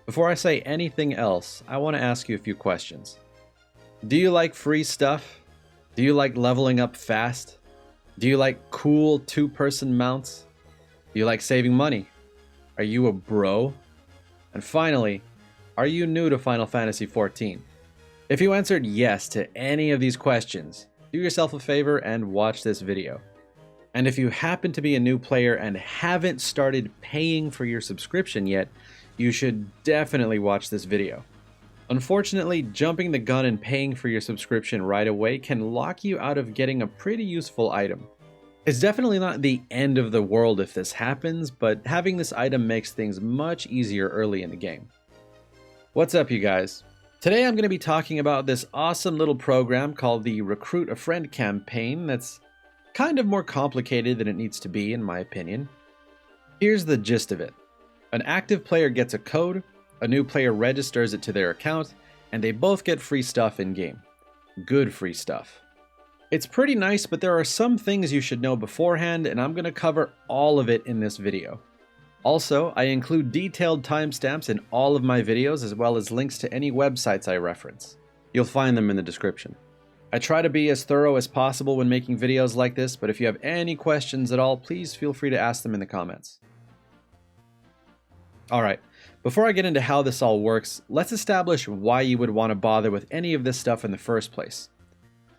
Before I say anything else, I want to ask you a few questions. Do you like free stuff? Do you like leveling up fast? Do you like cool two-person mounts? Do you like saving money? Are you a bro? And finally, are you new to Final Fantasy XIV? If you answered yes to any of these questions, do yourself a favor and watch this video. And if you happen to be a new player and haven't started paying for your subscription yet, you should definitely watch this video. Unfortunately, jumping the gun and paying for your subscription right away can lock you out of getting a pretty useful item. It's definitely not the end of the world if this happens, but having this item makes things much easier early in the game. What's up, you guys? Today I'm going to be talking about this awesome little program called the Recruit a Friend campaign that's kind of more complicated than it needs to be, in my opinion. Here's the gist of it. An active player gets a code, a new player registers it to their account, and they both get free stuff in-game. Good free stuff. It's pretty nice, but there are some things you should know beforehand, and I'm going to cover all of it in this video. Also, I include detailed timestamps in all of my videos, as well as links to any websites I reference. You'll find them in the description. I try to be as thorough as possible when making videos like this, but if you have any questions at all, please feel free to ask them in the comments. Alright, before I get into how this all works, let's establish why you would want to bother with any of this stuff in the first place.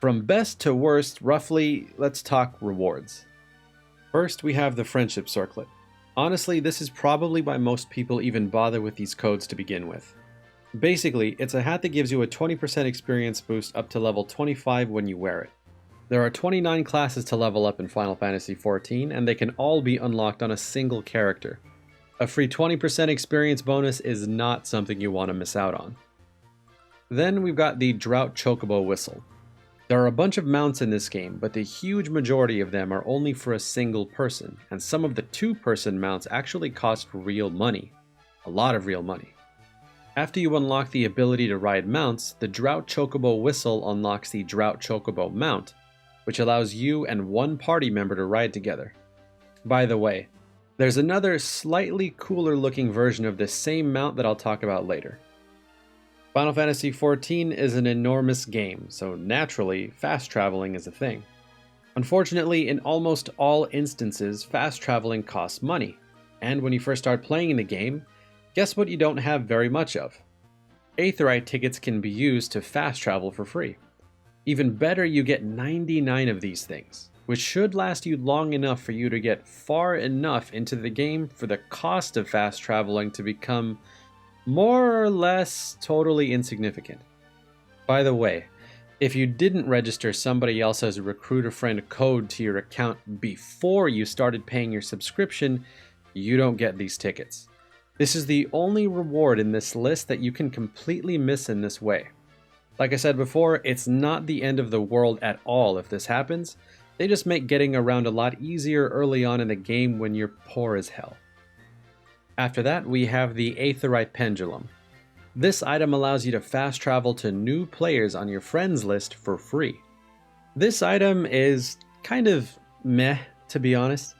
From best to worst, roughly, let's talk rewards. First, we have the Friendship Circlet. Honestly, this is probably why most people even bother with these codes to begin with. Basically, it's a hat that gives you a 20% experience boost up to level 25 when you wear it. There are 29 classes to level up in Final Fantasy XIV, and they can all be unlocked on a single character. A free 20% experience bonus is not something you want to miss out on. Then we've got the Drought Chocobo Whistle. There are a bunch of mounts in this game, but the huge majority of them are only for a single person, and some of the two-person mounts actually cost real money. A lot of real money. After you unlock the ability to ride mounts, the Drought Chocobo Whistle unlocks the Drought Chocobo Mount, which allows you and one party member to ride together. By the way, there's another slightly cooler looking version of this same mount that I'll talk about later. Final Fantasy XIV is an enormous game, so naturally, fast traveling is a thing. Unfortunately, in almost all instances, fast traveling costs money, and when you first start playing the game, guess what you don't have very much of? Aetheryte tickets can be used to fast travel for free. Even better, you get 99 of these things, which should last you long enough for you to get far enough into the game for the cost of fast traveling to become more or less totally insignificant. By the way, if you didn't register somebody else's Recruit a Friend code to your account before you started paying your subscription, you don't get these tickets. This is the only reward in this list that you can completely miss in this way. Like I said before, it's not the end of the world at all if this happens. They just make getting around a lot easier early on in the game when you're poor as hell. After that, we have the Aetheryte Pendulum. This item allows you to fast travel to new players on your friends list for free. This item is kind of meh, to be honest.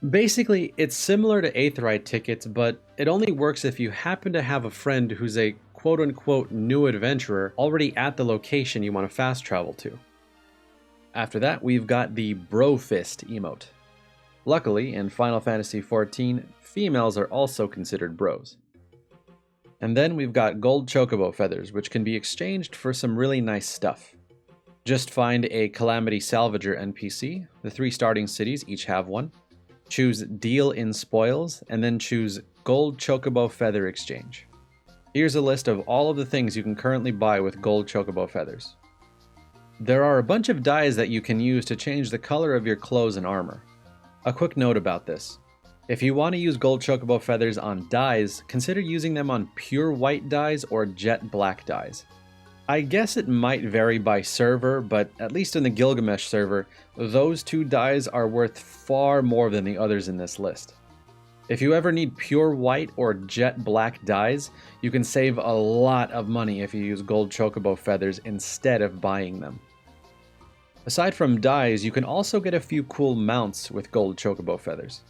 Basically, it's similar to Aetheryte tickets, but it only works if you happen to have a friend who's a quote-unquote new adventurer already at the location you want to fast travel to. After that, we've got the Bro Fist emote. Luckily, in Final Fantasy XIV, females are also considered bros. And then we've got gold chocobo feathers, which can be exchanged for some really nice stuff. Just find a Calamity Salvager NPC, the 3 starting cities each have one, choose Deal in Spoils, and then choose Gold Chocobo Feather Exchange. Here's a list of all of the things you can currently buy with gold chocobo feathers. There are a bunch of dyes that you can use to change the color of your clothes and armor. A quick note about this. If you want to use gold chocobo feathers on dyes, consider using them on pure white dyes or jet black dyes. I guess it might vary by server, but at least in the Gilgamesh server, those 2 dyes are worth far more than the others in this list. If you ever need pure white or jet black dyes, you can save a lot of money if you use gold chocobo feathers instead of buying them. Aside from dyes, you can also get a few cool mounts with gold chocobo feathers.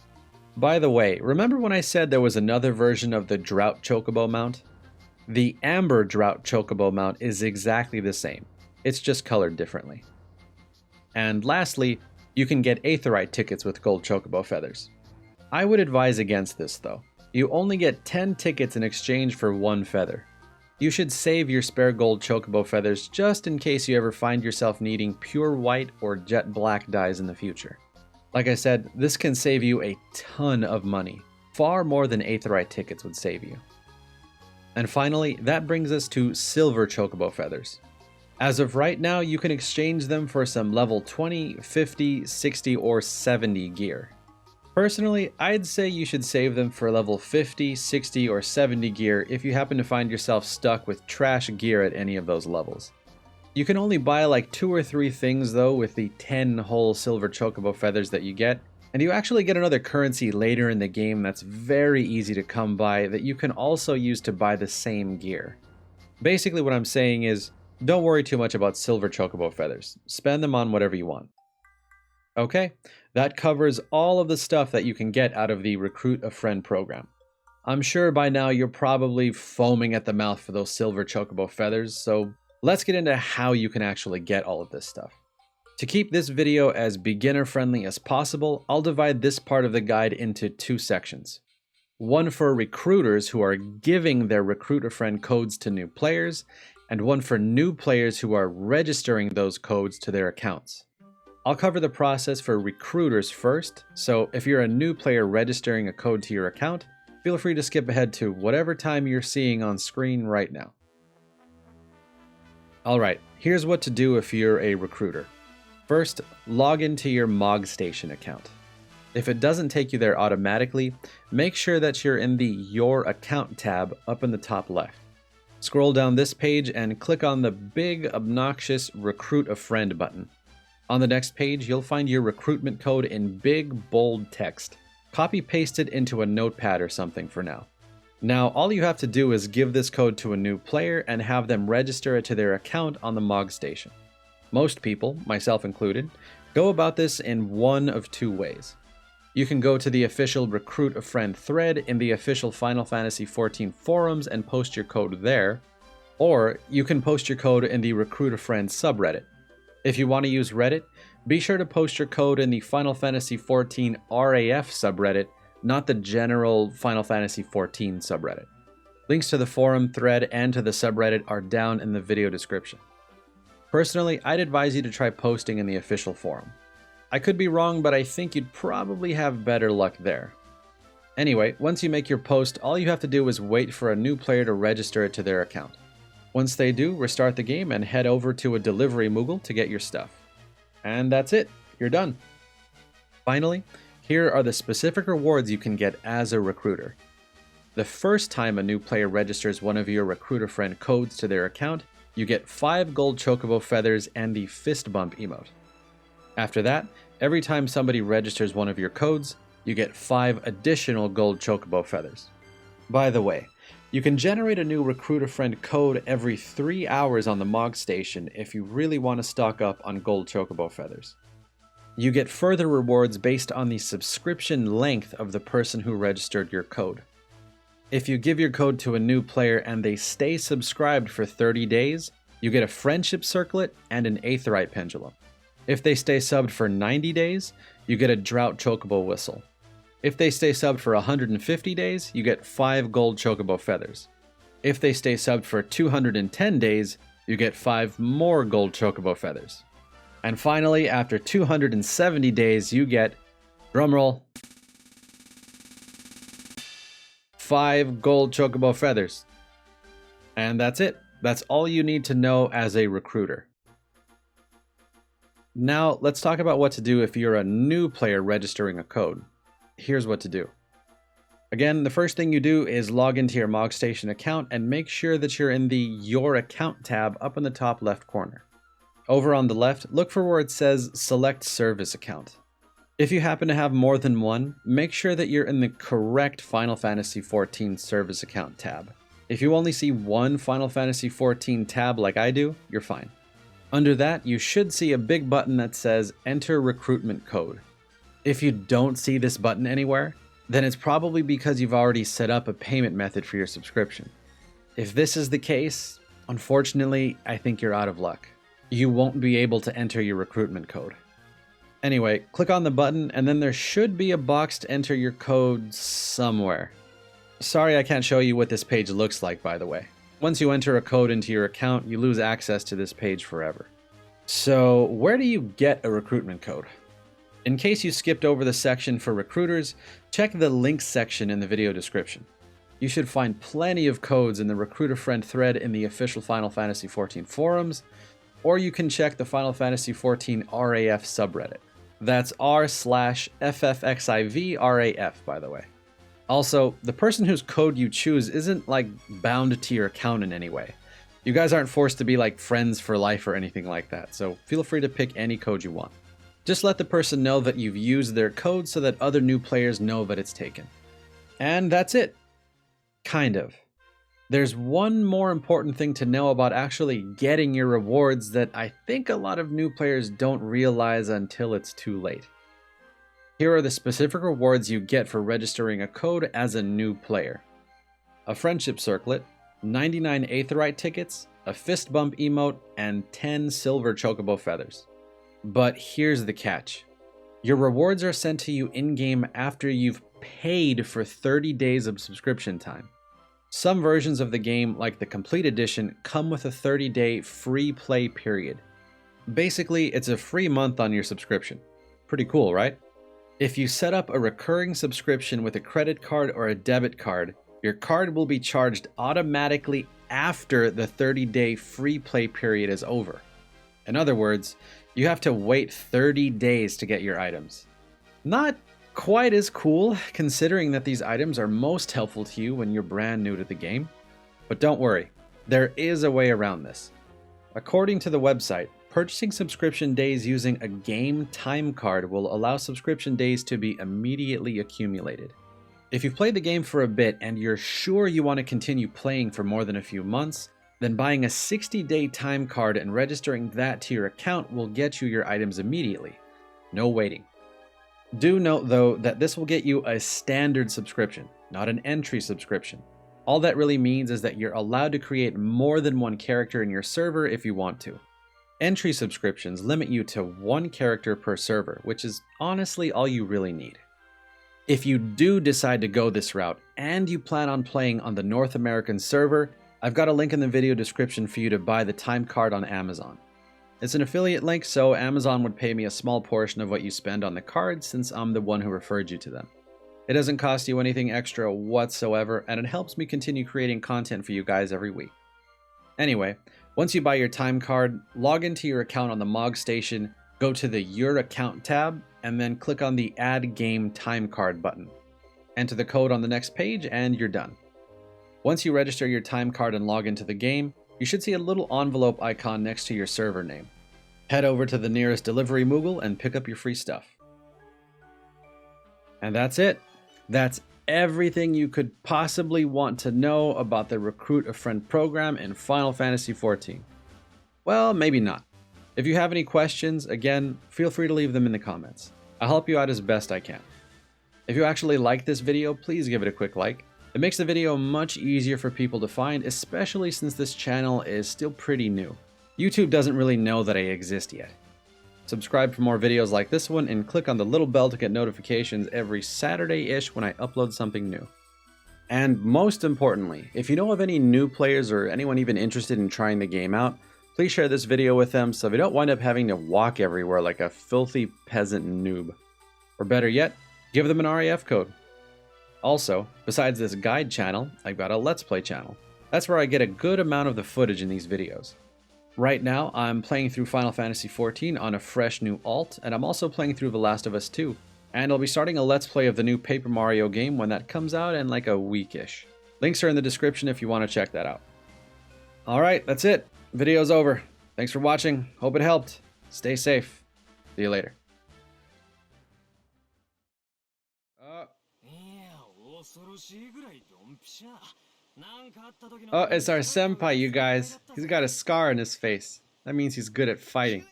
By the way, remember when I said there was another version of the Drought Chocobo mount? The Amber Drought Chocobo mount is exactly the same, it's just colored differently. And lastly, you can get Aetheryte tickets with gold Chocobo feathers. I would advise against this though. You only get 10 tickets in exchange for 1 feather. You should save your spare gold Chocobo feathers just in case you ever find yourself needing pure white or jet black dyes in the future. Like I said, this can save you a ton of money, far more than Aetheryte tickets would save you. And finally, that brings us to silver Chocobo feathers. As of right now, you can exchange them for some level 20, 50, 60, or 70 gear. Personally, I'd say you should save them for level 50, 60, or 70 gear if you happen to find yourself stuck with trash gear at any of those levels. You can only buy like 2 or 3 things though with the 10 whole silver Chocobo feathers that you get, and you actually get another currency later in the game that's very easy to come by that you can also use to buy the same gear. Basically what I'm saying is, don't worry too much about silver Chocobo feathers, spend them on whatever you want. Okay, that covers all of the stuff that you can get out of the Recruit a Friend program. I'm sure by now you're probably foaming at the mouth for those silver Chocobo feathers, so let's get into how you can actually get all of this stuff. To keep this video as beginner friendly as possible, I'll divide this part of the guide into 2 sections. One for recruiters who are giving their Recruit a Friend codes to new players, and one for new players who are registering those codes to their accounts. I'll cover the process for recruiters first, so if you're a new player registering a code to your account, feel free to skip ahead to whatever time you're seeing on screen right now. Alright, here's what to do if you're a recruiter. First, log into your MogStation account. If it doesn't take you there automatically, make sure that you're in the Your Account tab up in the top left. Scroll down this page and click on the big, obnoxious Recruit a Friend button. On the next page, you'll find your recruitment code in big, bold text. Copy-paste it into a notepad or something for now. Now, all you have to do is give this code to a new player and have them register it to their account on the MogStation. Most people, myself included, go about this in one of 2 ways. You can go to the official Recruit a Friend thread in the official Final Fantasy XIV forums and post your code there, or you can post your code in the Recruit a Friend subreddit. If you want to use Reddit, be sure to post your code in the Final Fantasy XIV RAF subreddit, not the general Final Fantasy XIV subreddit. Links to the forum thread and to the subreddit are down in the video description. Personally, I'd advise you to try posting in the official forum. I could be wrong, but I think you'd probably have better luck there. Anyway, once you make your post, all you have to do is wait for a new player to register it to their account. Once they do, restart the game and head over to a delivery Moogle to get your stuff. And that's it, you're done. Finally, here are the specific rewards you can get as a recruiter. The first time a new player registers one of your Recruit a Friend codes to their account, you get 5 gold Chocobo feathers and the fist bump emote. After that, every time somebody registers one of your codes, you get 5 additional gold Chocobo feathers. By the way, you can generate a new Recruit a Friend code every 3 hours on the MogStation if you really want to stock up on gold Chocobo feathers. You get further rewards based on the subscription length of the person who registered your code. If you give your code to a new player and they stay subscribed for 30 days, you get a Friendship Circlet and an Aetheryte Pendulum. If they stay subbed for 90 days, you get a Drought Chocobo Whistle. If they stay subbed for 150 days, you get 5 gold Chocobo feathers. If they stay subbed for 210 days, you get 5 more gold Chocobo feathers. And finally, after 270 days, you get, drumroll, 5 gold Chocobo feathers. And that's it. That's all you need to know as a recruiter. Now, let's talk about what to do if you're a new player registering a code. Here's what to do. Again, the first thing you do is log into your MogStation account and make sure that you're in the Your Account tab up in the top left corner. Over on the left, look for where it says Select Service Account. If you happen to have more than one, make sure that you're in the correct Final Fantasy XIV Service Account tab. If you only see one Final Fantasy XIV tab like I do, you're fine. Under that, you should see a big button that says Enter Recruitment Code. If you don't see this button anywhere, then it's probably because you've already set up a payment method for your subscription. If this is the case, unfortunately, I think you're out of luck. You won't be able to enter your recruitment code. Anyway, click on the button and then there should be a box to enter your code somewhere. Sorry I can't show you what this page looks like, by the way. Once you enter a code into your account, you lose access to this page forever. So where do you get a recruitment code? In case you skipped over the section for recruiters, check the links section in the video description. You should find plenty of codes in the Recruit a Friend thread in the official Final Fantasy XIV forums, or you can check the Final Fantasy XIV RAF subreddit. That's r/FFXIVRAF, by the way. Also, the person whose code you choose isn't like bound to your account in any way. You guys aren't forced to be like friends for life or anything like that, so feel free to pick any code you want. Just let the person know that you've used their code so that other new players know that it's taken. And that's it. Kind of. There's one more important thing to know about actually getting your rewards that I think a lot of new players don't realize until it's too late. Here are the specific rewards you get for registering a code as a new player. A friendship circlet, 99 Aetheryte tickets, a fist bump emote, and 10 silver chocobo feathers. But here's the catch. Your rewards are sent to you in-game after you've paid for 30 days of subscription time. Some versions of the game, like the Complete Edition, come with a 30-day free play period. Basically, it's a free month on your subscription. Pretty cool, right? If you set up a recurring subscription with a credit card or a debit card, your card will be charged automatically after the 30-day free play period is over. In other words, you have to wait 30 days to get your items. Not quite as cool, considering that these items are most helpful to you when you're brand new to the game. But don't worry, there is a way around this. According to the website, purchasing subscription days using a game time card will allow subscription days to be immediately accumulated. If you've played the game for a bit and you're sure you want to continue playing for more than a few months, then buying a 60-day time card and registering that to your account will get you your items immediately. No waiting. Do note, though, that this will get you a standard subscription, not an entry subscription. All that really means is that you're allowed to create more than one character in your server if you want to. Entry subscriptions limit you to one character per server, which is honestly all you really need. If you do decide to go this route, and you plan on playing on the North American server, I've got a link in the video description for you to buy the time card on Amazon. It's an affiliate link, so Amazon would pay me a small portion of what you spend on the card since I'm the one who referred you to them. It doesn't cost you anything extra whatsoever, and it helps me continue creating content for you guys every week. Anyway, once you buy your time card, log into your account on the MOG station, go to the Your Account tab, and then click on the Add Game Time Card button. Enter the code on the next page, and you're done. Once you register your time card and log into the game, you should see a little envelope icon next to your server name. Head over to the nearest delivery Moogle and pick up your free stuff. And that's it. That's everything you could possibly want to know about the Recruit a Friend program in Final Fantasy XIV. Well, maybe not. If you have any questions, again, feel free to leave them in the comments. I'll help you out as best I can. If you actually like this video, please give it a quick like. It makes the video much easier for people to find, especially since this channel is still pretty new. YouTube doesn't really know that I exist yet. Subscribe for more videos like this one and click on the little bell to get notifications every Saturday-ish when I upload something new. And most importantly, if you know of any new players or anyone even interested in trying the game out, please share this video with them so they don't wind up having to walk everywhere like a filthy peasant noob. Or better yet, give them an RAF code. Also, besides this guide channel, I've got a Let's Play channel. That's where I get a good amount of the footage in these videos. Right now, I'm playing through Final Fantasy XIV on a fresh new alt, and I'm also playing through The Last of Us 2. And I'll be starting a Let's Play of the new Paper Mario game when that comes out in like a week-ish. Links are in the description if you want to check that out. Alright, that's it. Video's over. Thanks for watching. Hope it helped. Stay safe. See you later. Oh, it's our senpai, you guys. He's got a scar on his face. That means he's good at fighting.